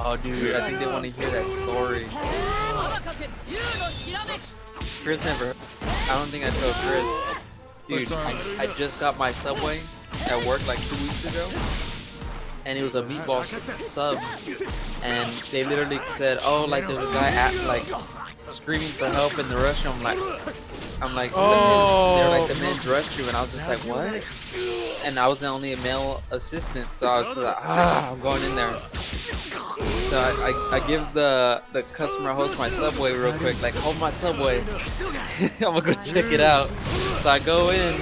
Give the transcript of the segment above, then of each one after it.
Oh, dude, I think they want to hear that story. Chris never. I don't think I told Chris. Dude, I just got my Subway at work like 2 weeks ago, and it was a meatball sub, and they literally said, "Oh, like there's a guy like screaming for help in the restroom." I'm like, Oh, they're like the men's restroom, and I was just like, what? And I was the only male assistant, so I was just like, I'm going in there. So I give the customer host my Subway real quick, like, hold my Subway. I'm gonna go check it out. So I go in,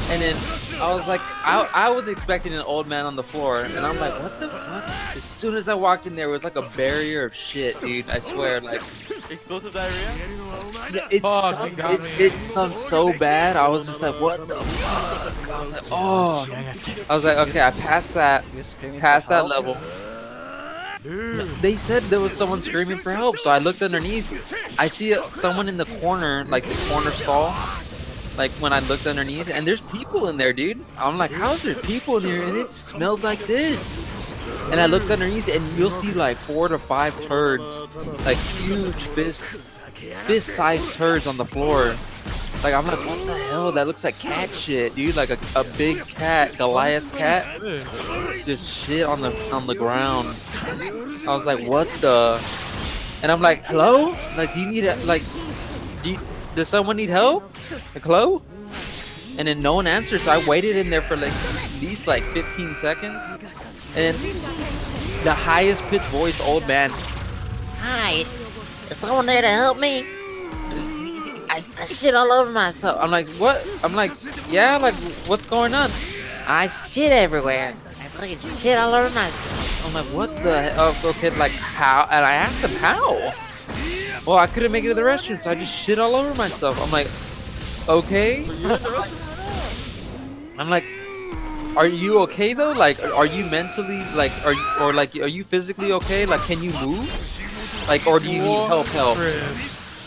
and then I was like, I was expecting an old man on the floor, and I'm like, what the fuck? As soon as I walked in there, it was like a barrier of shit, dude. I swear, like, Explosive diarrhea? it stunk so bad. I was just like, what the fuck? I was like, oh. I was like, okay, I passed that level. They said there was someone screaming for help, so I looked underneath. I see someone in the corner, like the corner stall. Like when I looked underneath, and there's people in there, dude. I'm like, how's there people in here? And it smells like this. And I looked underneath, and you'll see like 4 to 5 turds, like huge fist-sized turds on the floor. Like, I'm like, what the hell? That looks like cat shit, dude. Like a big cat, Goliath cat, just shit on the ground. I was like, what the? And I'm like, hello? Like, do you need does someone need help? Like, hello? And then no one answered, so I waited in there for like at least like 15 seconds. And the highest pitched voice old man, hi, is someone there to help me? I shit all over myself. I'm like, what? I'm like, yeah, like, what's going on? I shit everywhere. I fucking shit all over myself. I'm like, what the hell? Okay, like, how? And I asked him, how? Well, I couldn't make it to the restroom, so I just shit all over myself. I'm like, okay. I'm like, are you okay though? Like, are you mentally, like, are you physically okay? Like, can you move? Like, or do you need help?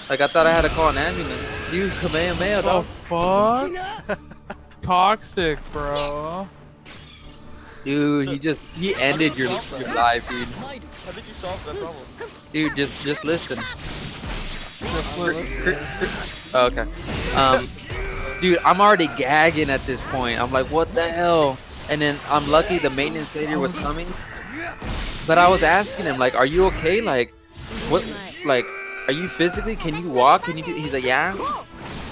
Like, I thought I had to call an ambulance. Dude, Kamehameha, dog. fuck? Toxic, bro. Dude, he ended your life, dude. I think you solved that problem. Dude, just listen. Oh, okay. Dude, I'm already gagging at this point. I'm like, what the hell? And then I'm lucky the maintenance lady was coming. But I was asking him, like, are you okay? Like, what, like, are you physically, can you walk? Can you do, he's like, yeah.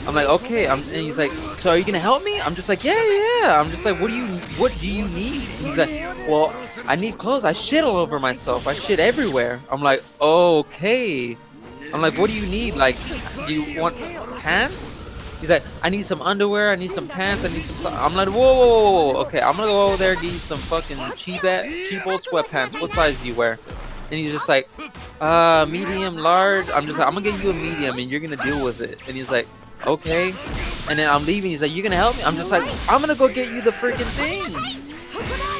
I'm like, okay. And he's like, so are you gonna help me? I'm just like, yeah. I'm just like, what do you need? He's like, well, I need clothes. I shit all over myself. I shit everywhere. I'm like, okay. I'm like, what do you need? Like, do you want pants? He's like, I need some underwear. I need some pants. I need some. I'm like, whoa. Okay, I'm gonna go over there and get you some fucking cheap old sweatpants. What size do you wear? And he's just like, medium, large. I'm just like, I'm gonna get you a medium, and you're gonna deal with it. And he's like, okay. And then I'm leaving. He's like, you gonna help me? I'm just like, I'm gonna go get you the freaking thing.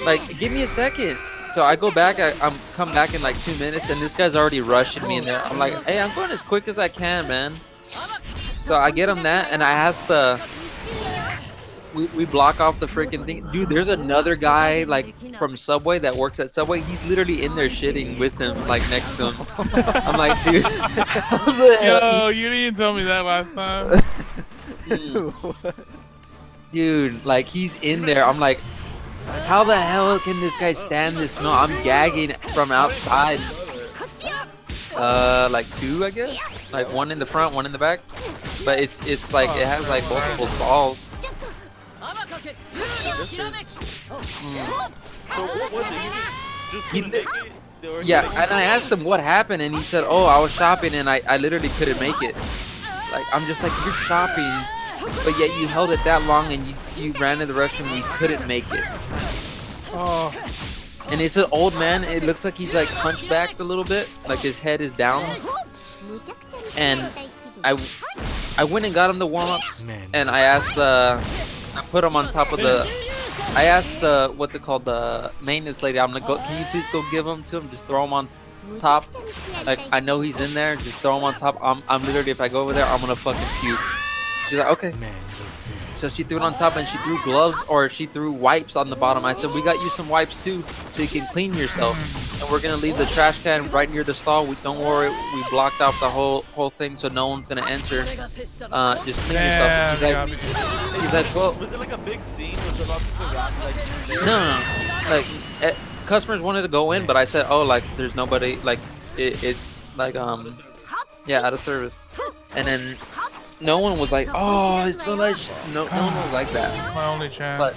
Like, give me a second. So I go back. I'm come back in like 2 minutes, and this guy's already rushing me in there. I'm like, hey, I'm going as quick as I can, man. So I get him that, and I ask we block off the freaking thing. Dude, there's another guy like from Subway that works at Subway. He's literally in there shitting with him, like next to him. I'm like, dude. Yo, you didn't tell me that last time. Dude, like, he's in there. I'm like, how the hell can this guy stand this smell? I'm gagging from outside. Like 2, I guess. Like 1 in the front, 1 in the back. But it's like, it has like multiple stalls. So what was it? You just couldn't make it? Or Yeah, like, and I asked him what happened, and he said, oh, I was shopping, and I literally couldn't make it. Like, I'm just like, you're shopping, but yet you held it that long, and you ran to the restroom, and you couldn't make it. Oh, And it's an old man. It looks like he's like hunchbacked a little bit, like his head is down. And I went and got him the warm-ups, and I put him on top of I asked the, what's it called, the maintenance lady, I'm like, can you please go give him to him? Just throw him on top. Like, I know he's in there, just throw him on top. I'm literally, if I go over there, I'm gonna fucking puke. She's like, okay. So she threw it on top, and she threw gloves, or she threw wipes on the bottom. I said, we got you some wipes too, so you can clean yourself. and we're gonna leave the trash can right near the stall. We don't worry, we blocked out the whole thing so no one's gonna enter. Just clean Damn, yourself. He's like, well, Was it like a big scene? Was it about people around like? no, like customers wanted to go in, but I said, oh, like there's nobody, like it's like yeah, out of service, and then no one was like, oh, it's full of shit. No one was like that. My only chance. But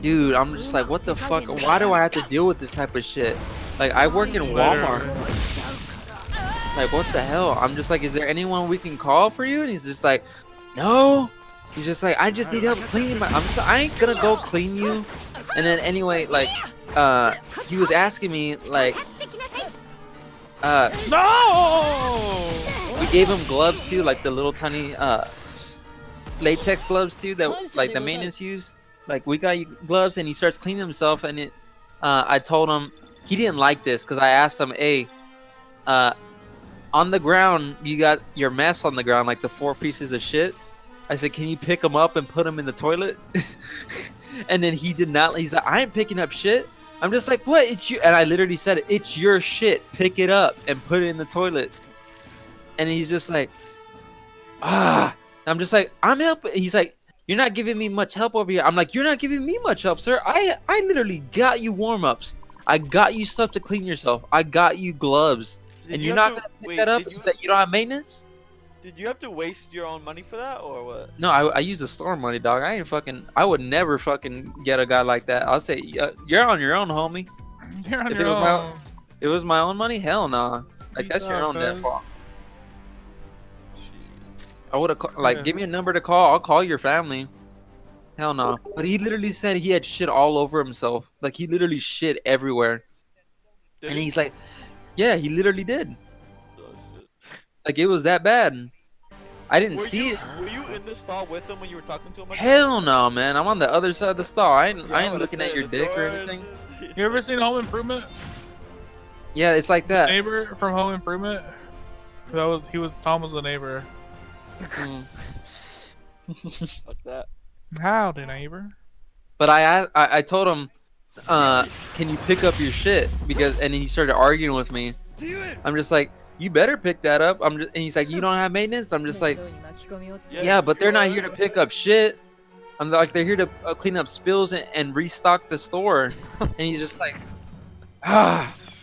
dude, I'm just like, what the fuck? Why do I have to deal with this type of shit? Like, I work in Walmart. Like, what the hell? I'm just like, is there anyone we can call for you? And he's just like, no. He's just like, I just need help cleaning my. I'm just, I ain't gonna go clean you. And then anyway, like, he was asking me like, no. we gave him gloves too, like the little tiny latex gloves too, that like the maintenance use. Like, we got you gloves, and he starts cleaning himself, and it. I told him he didn't like this because I asked him, hey, on the ground you got your mess on the ground, like the 4 pieces of shit. I said, can you pick them up and put them in the toilet? And then he did not. He's like, I ain't picking up shit. I'm just like, what? It's you. And I literally said it. It's your shit. Pick it up and put it in the toilet. And he's just like, ah. I'm just like, I'm helping. He's like, you're not giving me much help over here. I'm like, you're not giving me much help, sir. I literally got you warm-ups. I got you stuff to clean yourself. I got you gloves. And you're not gonna pick that up? Is that you don't have maintenance? Did you have to waste your own money for that, or what? No, I use the store money, dog. I would never fucking get a guy like that. I'll say, you're on your own, homie. You're on If your own. it was my own money, hell nah. Like, that's your own damn fault. I would have like, give me a number to call. I'll call your family. Hell no. But he literally said he had shit all over himself. Like, he literally shit everywhere. And he's like, yeah, he literally did. Like, it was that bad. I didn't see it. Were you in the stall with him when you were talking to him? Hell no, man. I'm on the other side of the stall. I ain't looking at your dick or anything. You ever seen Home Improvement? Yeah, it's like that. Neighbor from Home Improvement. Tom was the neighbor. Fuck that. Howdy, neighbor. But I told him, can you pick up your shit? And he started arguing with me. I'm just like, you better pick that up. And he's like, you don't have maintenance? I'm just like, yeah, but they're not here to pick up shit. I'm like, they're here to clean up spills and restock the store. And he's just like,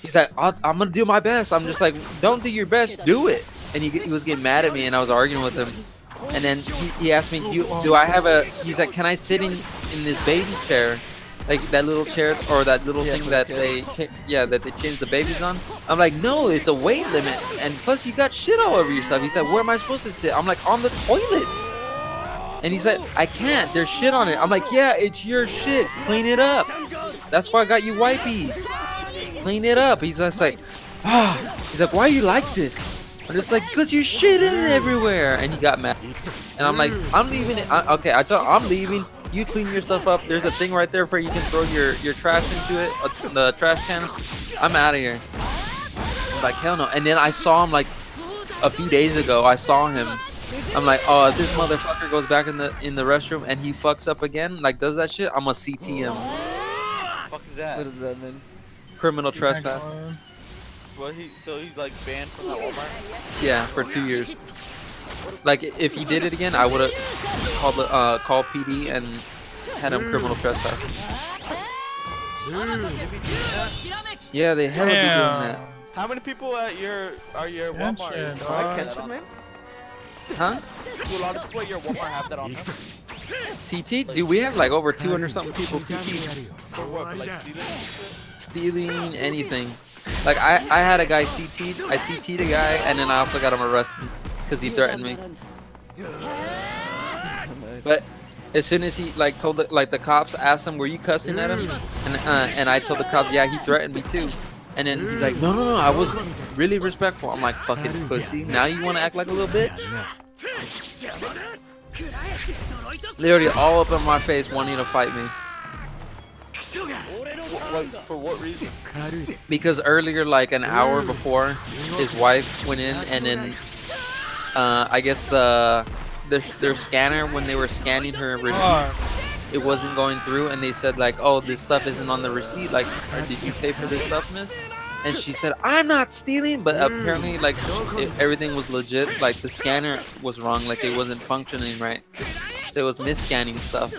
he's like, I'm gonna do my best. I'm just like, don't do your best, do it. And he was getting mad at me, and I was arguing with him. And then he asked me, do I have a? He's like, can I sit in this baby chair, like that little chair or that little thing that they change the babies on? I'm like, no, it's a weight limit, and plus you got shit all over yourself. He's like, where am I supposed to sit? I'm like, on the toilet. And he said, I can't. There's shit on it. I'm like, yeah, it's your shit. Clean it up. That's why I got you wipies. Clean it up. He's just like, He's like, why are you like this? I'm just like, cause you're shitting everywhere. And he got mad. And I'm like, I'm leaving it. Okay, I told him, I'm leaving. You clean yourself up. There's a thing right there where you can throw your trash into it, the trash can. I'm out of here. I'm like, hell no. And then I saw him like a few days ago. I saw him. I'm like, oh, if this motherfucker goes back in the restroom and he fucks up again, like does that shit, I'm gonna CT him. Fuck is that? What does that mean? Criminal trespass. Well, so he's like banned from that Walmart? Yeah, for 2 years. Like, if he did it again, I would have called PD and had him criminal trespass. Yeah, they hella be doing that. How many people at your Walmart? Huh? Do a lot of people at your Walmart have that on them? CT? Dude, we have like over 200 something people CT. For what? For like Stealing anything. Like, I had a guy CT'd. I CT'd a guy, and then I also got him arrested because he threatened me. But as soon as he like told the cops asked him, were you cussing at him? And I told the cops, yeah, he threatened me too. And then he's like, no, I was really respectful. I'm like, fucking pussy. Now you want to act like a little bitch? Literally all up in my face wanting to fight me. For what reason? Because earlier, like an hour before, his wife went in, and then I guess their scanner, when they were scanning her receipt, it wasn't going through, and they said like, oh, this stuff isn't on the receipt, like, or did you pay for this stuff, miss? And she said, I'm not stealing, but apparently like everything was legit, like the scanner was wrong, like it wasn't functioning right, so it was mis-scanning stuff.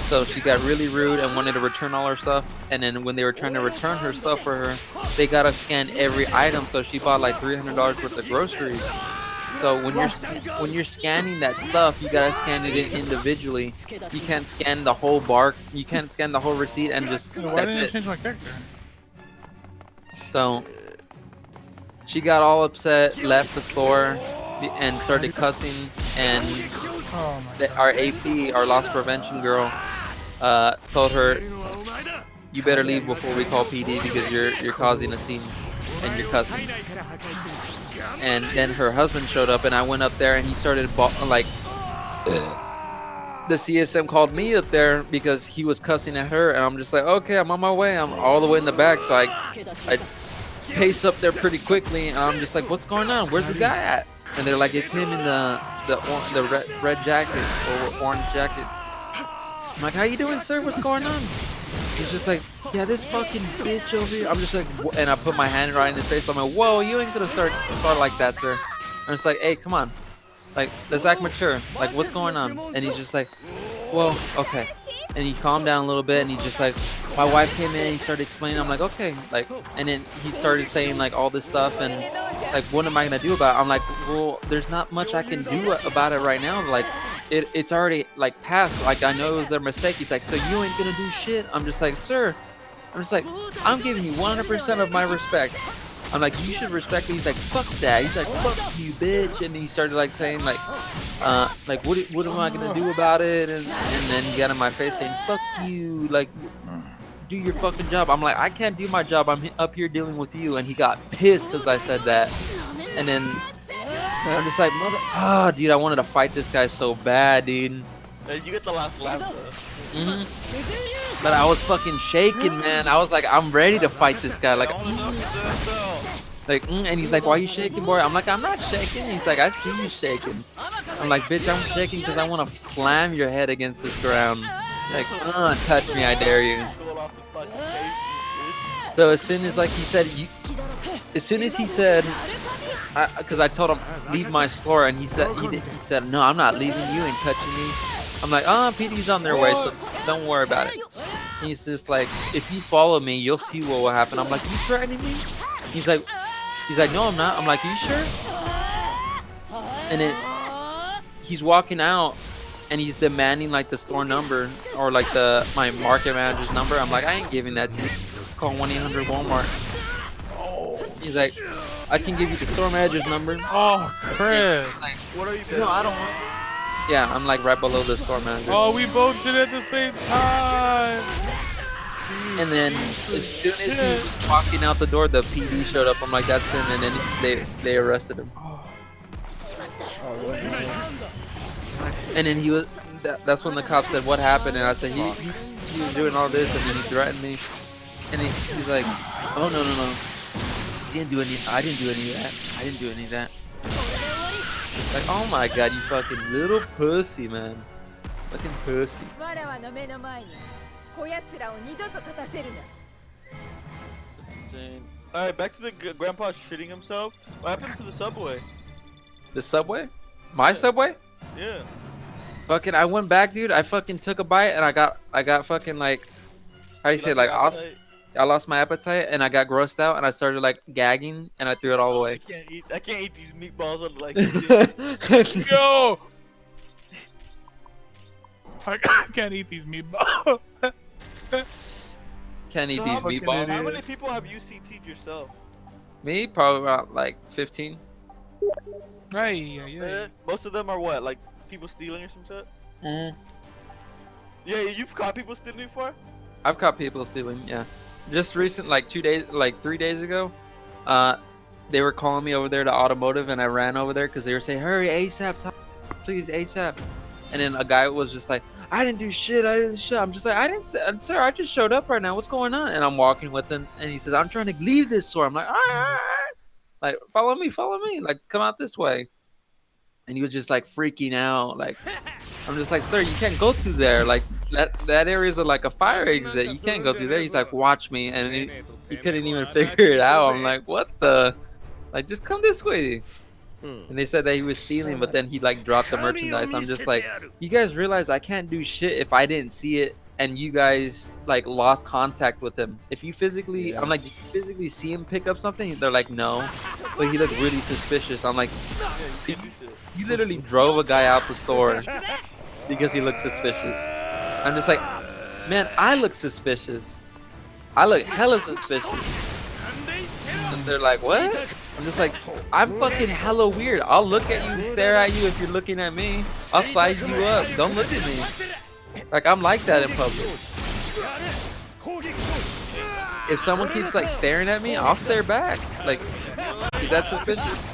So she got really rude and wanted to return all her stuff, and then when they were trying to return her stuff for her, they gotta scan every item, so she bought like $300 worth of groceries. So when you're scanning that stuff, you gotta scan it in individually. You can't scan the whole you can't scan the whole receipt and just Why that's didn't you it. change my character? So she got all upset, left the store, and started cussing. And Oh my god. our AP, our loss prevention girl, told her, "You better leave before we call PD because you're causing a scene and you're cussing." And then her husband showed up, and I went up there, and he started like. The CSM called me up there because he was cussing at her, and I'm just like, okay, I'm on my way. I'm all the way in the back, so I pace up there pretty quickly, and I'm just like, what's going on? Where's the guy at? And they're like, it's him in the red jacket or orange jacket. I'm like, how you doing, sir? What's going on? He's just like, yeah, this fucking bitch over here. I'm just like, and I put my hand right in his face. I'm like, whoa, you ain't gonna start like that, sir. I'm just like, hey, come on. Like, let's act mature. Like, what's going on? And he's just like, well, okay. And he calmed down a little bit, and he's just like, my wife came in, he started explaining. I'm like, okay. Like, and then he started saying, like, all this stuff, and, like, what am I going to do about it? I'm like, well, there's not much I can do about it right now. Like, it's already, like, passed. Like, I know it was their mistake. He's like, so you ain't going to do shit? I'm just like, sir. I'm just like, I'm giving you 100% of my respect. I'm like, you should respect me. He's like, fuck that. He's like, fuck you, bitch. And he started like saying like what am I gonna do about it? And then he got in my face saying, fuck you. Like, do your fucking job. I'm like, I can't do my job. I'm up here dealing with you. And he got pissed because I said that. And then I'm just like, dude, I wanted to fight this guy so bad, dude. Hey, you get the last laugh, though. But I was fucking shaking, man. I was like, I'm ready to fight this guy. Like, and he's like, why you shaking, boy? I'm like, I'm not shaking. He's like, I see you shaking. I'm like, bitch, I'm shaking because I want to slam your head against this ground. Like, touch me, I dare you. So as soon as like he said, because I told him leave my store, and he said, no, I'm not leaving. You ain't touching me. I'm like, PD's on their way, so don't worry about it. And he's just like, if you follow me, you'll see what will happen. I'm like, you threatening me? He's like, no, I'm not. I'm like, you sure? And then he's walking out, and he's demanding like the store number or like my market manager's number. I'm like, I ain't giving that to you. Call 1-800 Walmart. He's like, I can give you the store manager's number. Oh, Chris. Like, What are you doing? no, I don't want. Yeah, I'm like right below the store manager. Oh, we both did it at the same time. And then as soon as he was walking out the door, the PD showed up. I'm like, that's him. And then they arrested him. And then he was. That's when the cop said, "What happened?" And I said, he was doing all this, and then he threatened me. And he's like, "Oh no, I didn't do any of that. I didn't do any of that." It's like, oh my god, you fucking little pussy, man. Fucking pussy. Alright, back to the grandpa shitting himself. What happened to the subway? The subway? My subway? Yeah. Fucking, I went back, dude. I fucking took a bite, and I got fucking like, how do you say it? Like, I lost my appetite, and I got grossed out, and I started like gagging, and I threw it all away. I can't eat these meatballs. I'm like, Yo! I can't eat these meatballs. Can't eat So these how meatballs. How many people have you CT'd yourself? Me, probably about like 15. Right, yeah. Most of them are what? Like people stealing or some shit? Mm. Yeah, you've caught people stealing before? I've caught people stealing, yeah. Just recent, like 3 days ago, they were calling me over there to automotive, and I ran over there because they were saying, hurry, ASAP, please, ASAP. And then a guy was just like, I didn't do shit, I'm just like, sir, I just showed up right now, what's going on? And I'm walking with him, and he says, I'm trying to leave this store. I'm like, all right. Like, follow me, like, come out this way. And he was just like freaking out, like, I'm just like, sir, you can't go through there. Like, that area is like a fire exit. You can't go through there. He's like, watch me, and he couldn't even figure it out. I'm like, what the? Like, just come this way. And they said that he was stealing, but then he like dropped the merchandise. I'm just like, you guys realize I can't do shit if I didn't see it, and you guys like lost contact with him. If you physically, I'm like, did you physically see him pick up something? They're like, no, but he looked really suspicious. I'm like, you literally drove a guy out the store because he looked suspicious. I'm just like, man, I look suspicious. I look hella suspicious. And they're like, what? I'm just like, I'm fucking hella weird. I'll look at you and stare at you if you're looking at me. I'll size you up. Don't look at me. Like, I'm like that in public. If someone keeps like staring at me, I'll stare back. Like, is that suspicious?